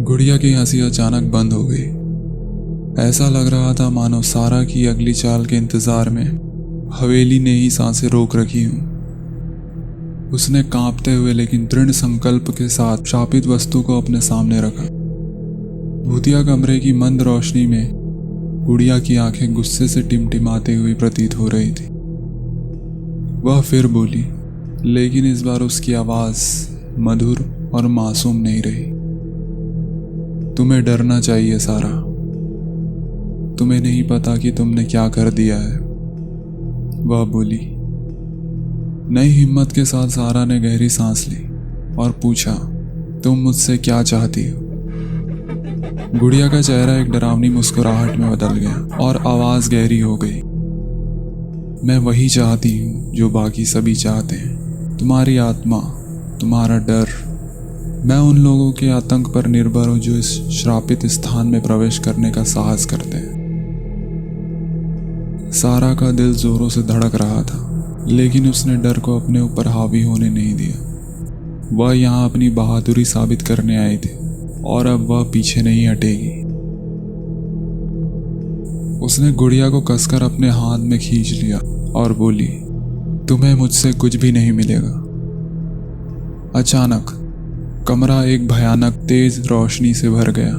गुड़िया की हंसी अचानक बंद हो गई। ऐसा लग रहा था मानो सारा की अगली चाल के इंतजार में हवेली ने ही सांसें रोक रखी हूं। उसने कांपते हुए लेकिन दृढ़ संकल्प के साथ शापित वस्तु को अपने सामने रखा। भूतिया कमरे की मंद रोशनी में गुड़िया की आंखें गुस्से से टिमटिमाती हुई प्रतीत हो रही थी। वह फिर बोली, लेकिन इस बार उसकी आवाज मधुर और मासूम नहीं रही। तुम्हें डरना चाहिए सारा। तुम्हें नहीं पता कि तुमने क्या कर दिया है। वह बोली। नई हिम्मत के साथ सारा ने गहरी सांस ली और पूछा, तुम मुझसे क्या चाहती हो? गुड़िया का चेहरा एक डरावनी मुस्कुराहट में बदल गया और आवाज गहरी हो गई। मैं वही चाहती हूँ जो बाकी सभी चाहते हैं, तुम्हारी आत्मा, तुम्हारा डर। मैं उन लोगों के आतंक पर निर्भर हूँ जो इस श्रापित स्थान में प्रवेश करने का साहस करते हैं। सारा का दिल जोरों से धड़क रहा था, लेकिन उसने डर को अपने ऊपर हावी होने नहीं दिया। वह यहाँ अपनी बहादुरी साबित करने आई थी और अब वह पीछे नहीं हटेगी। उसने गुड़िया को कसकर अपने हाथ में खींच लिया और बोली, तुम्हें मुझसे कुछ भी नहीं मिलेगा। अचानक कमरा एक भयानक तेज रोशनी से भर गया।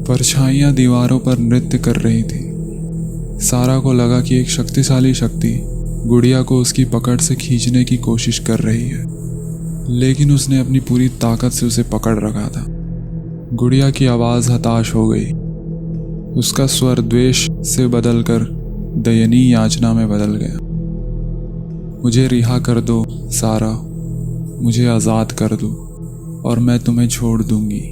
परछाइयां दीवारों पर नृत्य कर रही थी। सारा को लगा कि एक शक्तिशाली शक्ति गुड़िया को उसकी पकड़ से खींचने की कोशिश कर रही है, लेकिन उसने अपनी पूरी ताकत से उसे पकड़ रखा था। गुड़िया की आवाज हताश हो गई। उसका स्वर द्वेष से बदलकर दयनीय याचना में बदल गया। मुझे रिहा कर दो सारा, मुझे आजाद कर दो और मैं तुम्हें छोड़ दूंगी।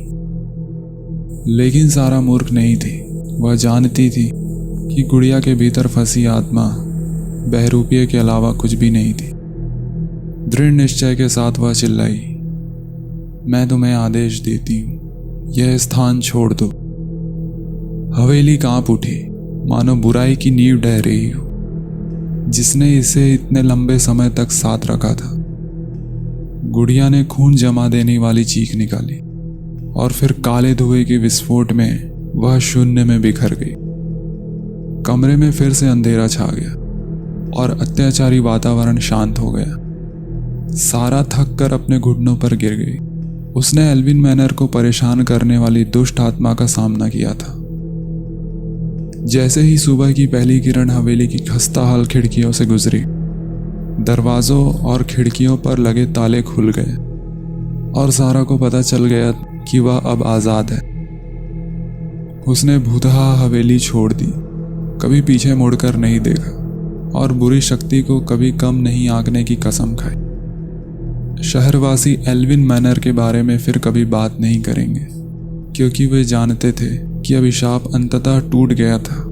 लेकिन सारा मूर्ख नहीं थी। वह जानती थी कि गुड़िया के भीतर फंसी आत्मा बहरूपिये के अलावा कुछ भी नहीं थी। दृढ़ निश्चय के साथ वह चिल्लाई, मैं तुम्हें आदेश देती हूँ, यह स्थान छोड़ दो। हवेली कांप उठी, मानो बुराई की नींव ढह रही हो, जिसने इसे इतने लंबे समय तक साथ रखा था। गुड़िया ने खून जमा देने वाली चीख निकाली और फिर काले धुएं के विस्फोट में वह शून्य में बिखर गई। कमरे में फिर से अंधेरा छा गया और अत्याचारी वातावरण शांत हो गया। सारा थक कर अपने घुटनों पर गिर गई। उसने एल्विन मैनर को परेशान करने वाली दुष्ट आत्मा का सामना किया था। जैसे ही सुबह की पहली किरण हवेली की खस्ताहाल खिड़कियों से गुजरी, दरवाजों और खिड़कियों पर लगे ताले खुल गए और सारा को पता चल गया कि वह अब आजाद है। उसने भूतहा हवेली छोड़ दी, कभी पीछे मुड़कर नहीं देखा और बुरी शक्ति को कभी कम नहीं आंकने की कसम खाई। शहरवासी एल्विन मैनर के बारे में फिर कभी बात नहीं करेंगे, क्योंकि वे जानते थे कि अभिशाप अंततः टूट गया था।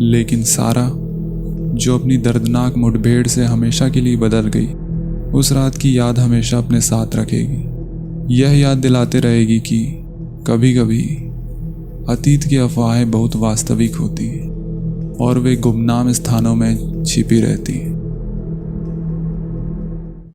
लेकिन सारा, जो अपनी दर्दनाक मुठभेड़ से हमेशा के लिए बदल गई, उस रात की याद हमेशा अपने साथ रखेगी। यह याद दिलाते रहेगी कि कभी कभी अतीत की अफवाहें बहुत वास्तविक होती हैं और वे गुमनाम स्थानों में छिपी रहती हैं।